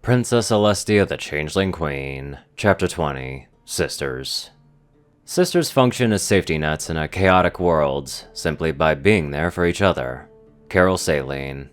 Princess Celestia, the Changeling Queen. Chapter 20. Sisters. Sisters function as safety nets in a chaotic world, simply by being there for each other. Carol Saline.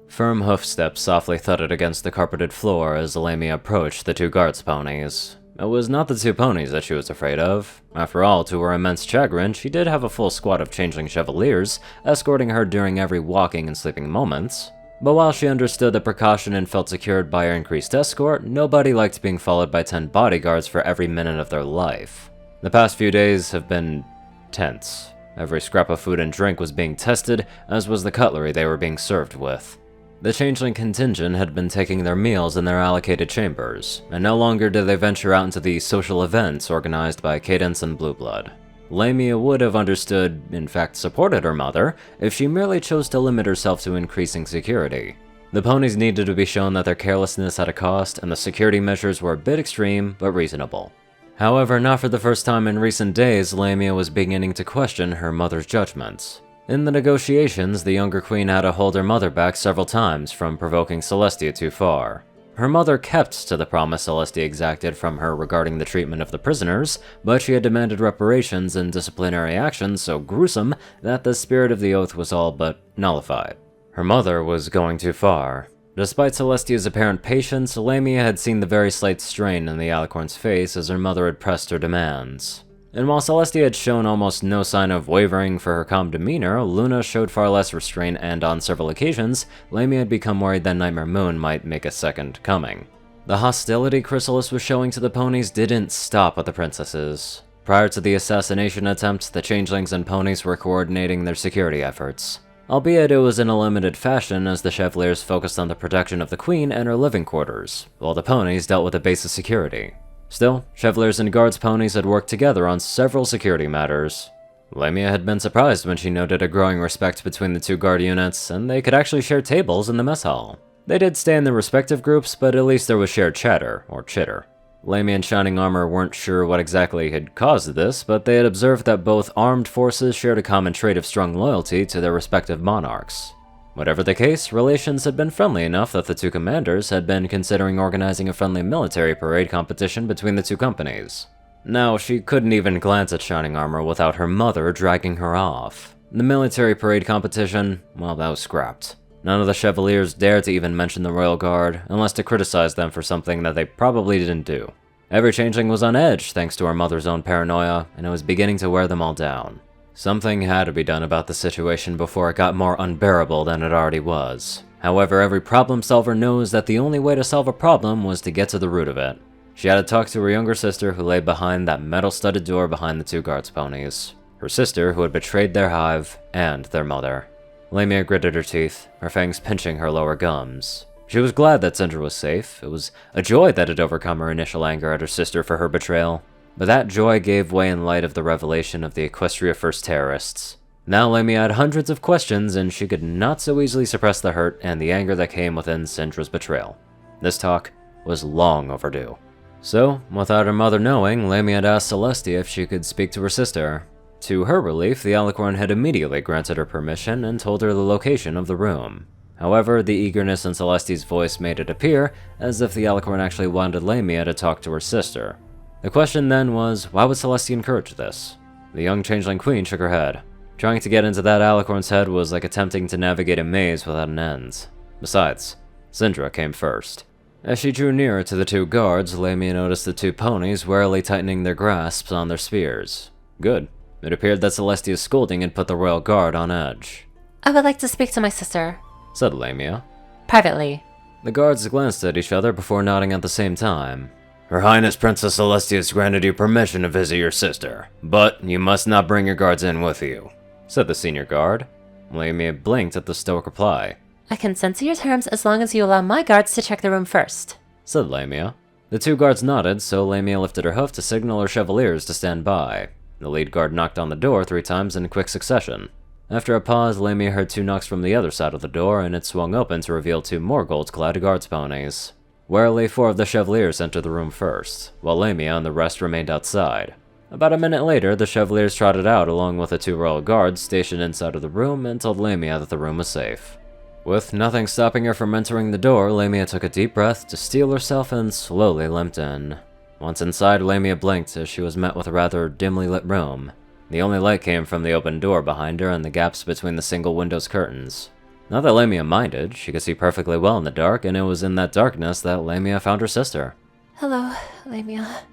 Firm hoof steps softly thudded against the carpeted floor as Lamia approached the two guards' ponies. It was not the two ponies that she was afraid of. After all, to her immense chagrin, she did have a full squad of changeling chevaliers escorting her during every walking and sleeping moments. But while she understood the precaution and felt secured by her increased escort, nobody liked being followed by 10 bodyguards for every minute of their life. The past few days have been tense. Every scrap of food and drink was being tested, as was the cutlery they were being served with. The changeling contingent had been taking their meals in their allocated chambers, and no longer did they venture out into the social events organized by Cadence and Blue Blood. Lamia would have understood, in fact supported her mother, if she merely chose to limit herself to increasing security. The ponies needed to be shown that their carelessness had a cost, and the security measures were a bit extreme, but reasonable. However, not for the first time in recent days, Lamia was beginning to question her mother's judgments. In the negotiations, the younger queen had to hold her mother back several times from provoking Celestia too far. Her mother kept to the promise Celestia exacted from her regarding the treatment of the prisoners, but she had demanded reparations and disciplinary actions so gruesome that the spirit of the oath was all but nullified. Her mother was going too far. Despite Celestia's apparent patience, Lamia had seen the very slight strain in the alicorn's face as her mother had pressed her demands. And while Celestia had shown almost no sign of wavering for her calm demeanor, Luna showed far less restraint, and on several occasions, Lamia had become worried that Nightmare Moon might make a second coming. The hostility Chrysalis was showing to the ponies didn't stop at the princesses. Prior to the assassination attempt, the changelings and ponies were coordinating their security efforts. Albeit it was in a limited fashion, as the Chevaliers focused on the protection of the queen and her living quarters, while the ponies dealt with the base of security. Still, Chevaliers and Guards ponies had worked together on several security matters. Lamia had been surprised when she noted a growing respect between the two guard units, and they could actually share tables in the mess hall. They did stay in their respective groups, but at least there was shared chatter, or chitter. Lamia and Shining Armor weren't sure what exactly had caused this, but they had observed that both armed forces shared a common trait of strong loyalty to their respective monarchs. Whatever the case, relations had been friendly enough that the two commanders had been considering organizing a friendly military parade competition between the two companies. Now, she couldn't even glance at Shining Armor without her mother dragging her off. The military parade competition, well, that was scrapped. None of the Chevaliers dared to even mention the Royal Guard, unless to criticize them for something that they probably didn't do. Every changeling was on edge thanks to her mother's own paranoia, and it was beginning to wear them all down. Something had to be done about the situation before it got more unbearable than it already was. However, every problem solver knows that the only way to solve a problem was to get to the root of it. She had to talk to her younger sister who lay behind that metal-studded door behind the two guards' ponies. Her sister who had betrayed their hive, and their mother. Lamia gritted her teeth, her fangs pinching her lower gums. She was glad that Sindra was safe. It was a joy that had overcome her initial anger at her sister for her betrayal. But that joy gave way in light of the revelation of the Equestria First terrorists. Now Lamia had hundreds of questions, and she could not so easily suppress the hurt and the anger that came within Sindra's betrayal. This talk was long overdue. So, without her mother knowing, Lamia had asked Celestia if she could speak to her sister. To her relief, the Alicorn had immediately granted her permission and told her the location of the room. However, the eagerness in Celestia's voice made it appear as if the Alicorn actually wanted Lamia to talk to her sister. The question then was, why would Celestia encourage this? The young changeling queen shook her head. Trying to get into that alicorn's head was like attempting to navigate a maze without an end. Besides, Sindra came first. As she drew nearer to the two guards, Lamia noticed the two ponies warily tightening their grasps on their spears. Good. It appeared that Celestia's scolding had put the royal guard on edge. I would like to speak to my sister, said Lamia. Privately. The guards glanced at each other before nodding at the same time. Her Highness Princess Celestia has granted you permission to visit your sister, but you must not bring your guards in with you, said the senior guard. Lamia blinked at the stoic reply. I consent to your terms as long as you allow my guards to check the room first, said Lamia. The two guards nodded, so Lamia lifted her hoof to signal her chevaliers to stand by. The lead guard knocked on the door 3 times in quick succession. After a pause, Lamia heard 2 knocks from the other side of the door, and it swung open to reveal 2 more gold-clad guards ponies. Warily, 4 of the Chevaliers entered the room first, while Lamia and the rest remained outside. About a minute later, the Chevaliers trotted out along with the 2 royal guards stationed inside of the room and told Lamia that the room was safe. With nothing stopping her from entering the door, Lamia took a deep breath to steel herself and slowly limped in. Once inside, Lamia blinked as she was met with a rather dimly lit room. The only light came from the open door behind her and the gaps between the single window's curtains. Not that Lamia minded, she could see perfectly well in the dark, and it was in that darkness that Lamia found her sister. Hello, Lamia,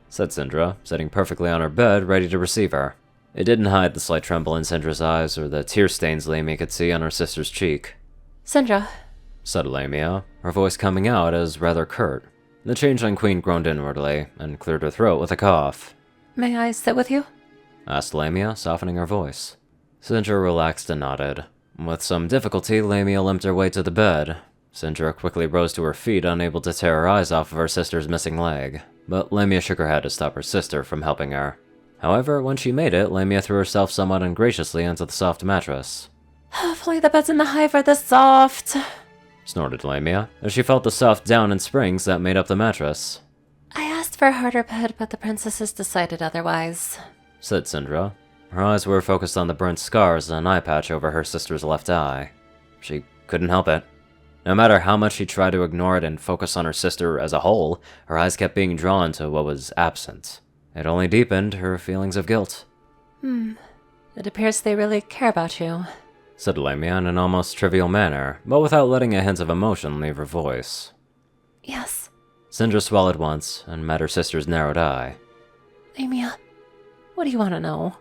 said Sindra, sitting perfectly on her bed, ready to receive her. It didn't hide the slight tremble in Sindra's eyes or the tear stains Lamia could see on her sister's cheek. Sindra, said Lamia, her voice coming out as rather curt. The Changeling Queen groaned inwardly and cleared her throat with a cough. May I sit with you? asked Lamia, softening her voice. Sindra relaxed and nodded. With some difficulty, Lamia limped her way to the bed. Sindra quickly rose to her feet, unable to tear her eyes off of her sister's missing leg, but Lamia shook her head to stop her sister from helping her. However, when she made it, Lamia threw herself somewhat ungraciously into the soft mattress. Hopefully the beds in the hive are this soft, snorted Lamia, as she felt the soft down and springs that made up the mattress. I asked for a harder bed, but the princesses decided otherwise, said Sindra. Her eyes were focused on the burnt scars and an eye patch over her sister's left eye. She couldn't help it. No matter how much she tried to ignore it and focus on her sister as a whole, her eyes kept being drawn to what was absent. It only deepened her feelings of guilt. It appears they really care about you, said Lamia in an almost trivial manner, but without letting a hint of emotion leave her voice. Yes. Sindra swallowed once and met her sister's narrowed eye. Lamia, what do you want to know?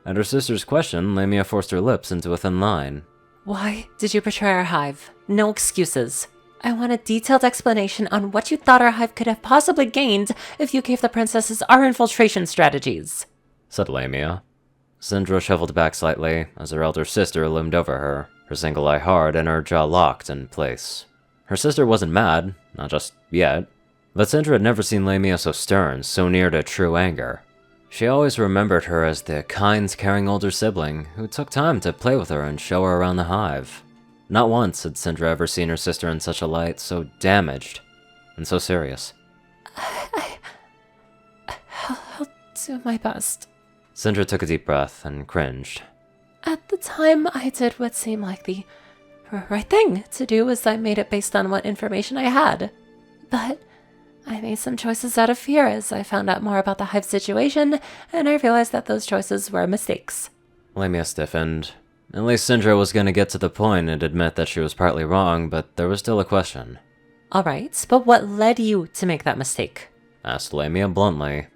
At her sister's question, Lamia forced her lips into a thin line. Why did you betray our hive? No excuses. I want a detailed explanation on what you thought our hive could have possibly gained if you gave the princesses our infiltration strategies, said Lamia. Sindra shuffled back slightly as her elder sister loomed over her single eye hard and her jaw locked in place. Her sister wasn't mad, not just yet, but Sindra had never seen Lamia so stern, so near to true anger. She always remembered her as the kind, caring older sibling who took time to play with her and show her around the hive. Not once had Sindra ever seen her sister in such a light, so damaged and so serious. I'll do my best. Sindra took a deep breath and cringed. At the time, I did what seemed like the right thing to do, as I made it based on what information I had. But I made some choices out of fear as I found out more about the hive situation, and I realized that those choices were mistakes. Lamia stiffened. At least Sindra was going to get to the point and admit that she was partly wrong, but there was still a question. Alright, but what led you to make that mistake? Asked Lamia bluntly.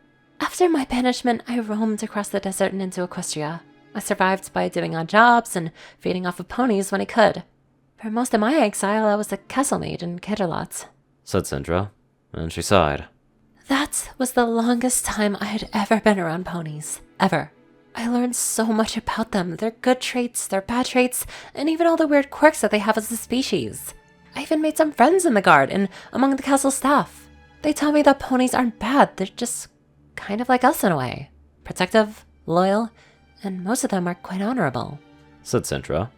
After my banishment, I roamed across the desert and into Equestria. I survived by doing odd jobs and feeding off of ponies when I could. For most of my exile, I was a castle maid in Ketterlot, said Sindra, and she sighed. That was the longest time I had ever been around ponies. Ever. I learned so much about them, their good traits, their bad traits, and even all the weird quirks that they have as a species. I even made some friends in the guard and among the castle staff. They taught me that ponies aren't bad, they're just kind of like us in a way. Protective, loyal, and most of them are quite honorable, said Sindra.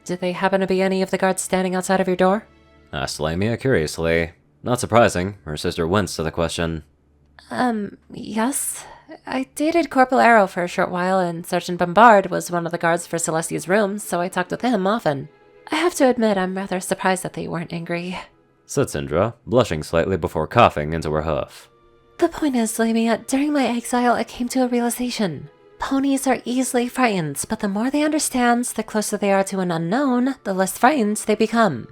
Did they happen to be any of the guards standing outside of your door? Asked Lamia curiously. Not surprising, her sister winced to the question. Yes. I dated Corporal Arrow for a short while, and Sergeant Bombard was one of the guards for Celestia's room, so I talked with him often. I have to admit, I'm rather surprised that they weren't angry, said Sindra, blushing slightly before coughing into her hoof. The point is, Lamia, during my exile, I came to a realization. Ponies are easily frightened, but the more they understand, the closer they are to an unknown, the less frightened they become.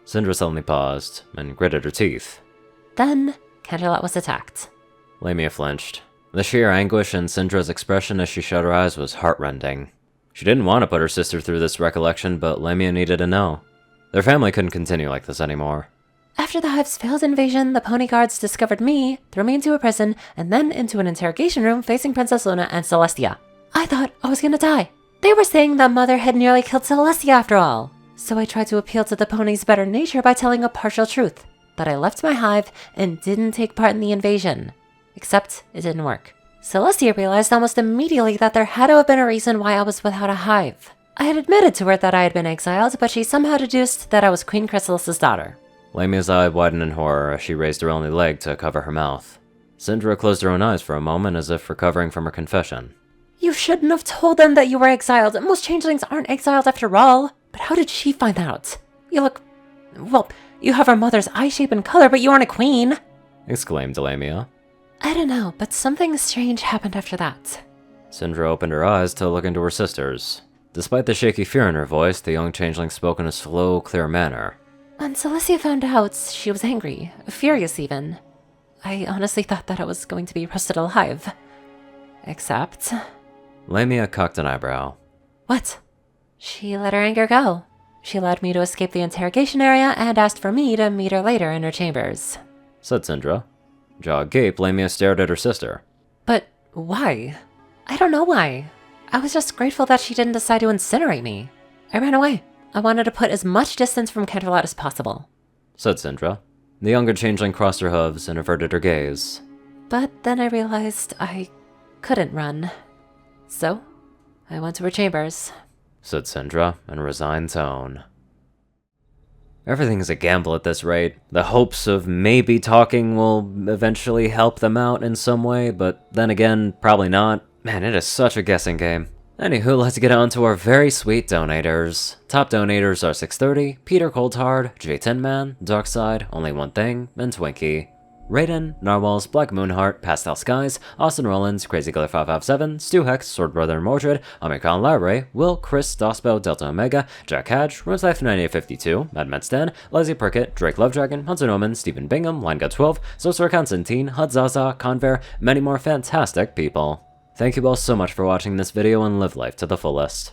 Sindra suddenly paused and gritted her teeth. Then, Canterlot was attacked. Lamia flinched. The sheer anguish in Sindra's expression as she shut her eyes was heartrending. She didn't want to put her sister through this recollection, but Lamia needed to know. Their family couldn't continue like this anymore. After the hive's failed invasion, the pony guards discovered me, threw me into a prison, and then into an interrogation room facing Princess Luna and Celestia. I thought I was gonna die. They were saying that Mother had nearly killed Celestia after all. So I tried to appeal to the pony's better nature by telling a partial truth, that I left my hive and didn't take part in the invasion. Except it didn't work. Celestia realized almost immediately that there had to have been a reason why I was without a hive. I had admitted to her that I had been exiled, but she somehow deduced that I was Queen Chrysalis's daughter. Lamia's eye widened in horror as she raised her only leg to cover her mouth. Sindra closed her own eyes for a moment as if recovering from her confession. You shouldn't have told them that you were exiled. Most changelings aren't exiled after all. But how did she find out? You look... well, you have our mother's eye shape and color, but you aren't a queen! Exclaimed Lamia. I don't know, but something strange happened after that. Syndra opened her eyes to look into her sisters. Despite the shaky fear in her voice, the young changeling spoke in a slow, clear manner. When Celestia found out, she was angry, furious even. I honestly thought that I was going to be roasted alive. Except... Lamia cocked an eyebrow. What? She let her anger go. She allowed me to escape the interrogation area and asked for me to meet her later in her chambers. Said Syndra. Jaw agape, Lamia stared at her sister. But why? I don't know why. I was just grateful that she didn't decide to incinerate me. I ran away. I wanted to put as much distance from Canterlot as possible. Said Syndra. The younger changeling crossed her hooves and averted her gaze. But then I realized I couldn't run. So, I went to her chambers. Said Syndra in a resigned tone. Everything's a gamble at this rate. The hopes of maybe talking will eventually help them out in some way, but then again, probably not. Man, it is such a guessing game. Anywho, let's get on to our very sweet donators. Top donators are 630, Peter Coulthard, J Tinman, Darkside, Only One Thing, and Twinkie. Rayden, Narwhals, Black Moonheart, Pastel Skies, Austin Rollins, Crazy Killer 557, Stu Hex, Sword Brother and Mordred, Omicron Larray, Will, Chris, Dospo, Delta Omega, Jack Hatch, Roselife 9852, Mad Met Stan, Leslie Prickett, Drake Lovedragon, Hudson Omen, Stephen Bingham, Linegut 12, Sorcerer Constantine, Hudzaza, Conver, many more fantastic people. Thank you all so much for watching this video and live life to the fullest.